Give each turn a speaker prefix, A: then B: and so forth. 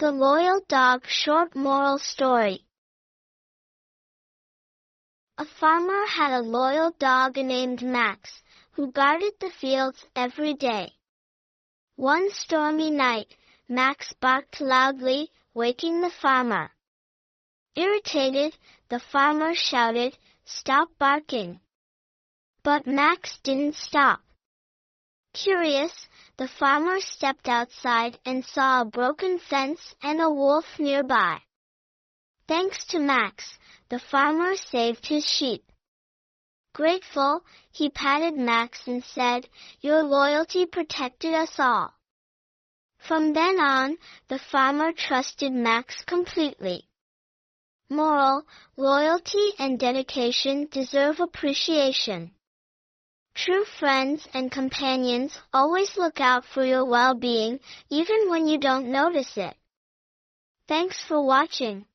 A: The Loyal Dog Short Moral Story. A farmer had a loyal dog named Max, who guarded the fields every day. One stormy night, Max barked loudly, waking the farmer. Irritated, the farmer shouted, "Stop barking!" But Max didn't stop. Curious, the farmer stepped outside and saw a broken fence and a wolf nearby. Thanks to Max, the farmer saved his sheep. Grateful, he patted Max and said, "Your loyalty protected us all." From then on, the farmer trusted Max completely. Moral: loyalty and dedication deserve appreciation. True friends and companions always look out for your well-being, even when you don't notice it. Thanks for watching.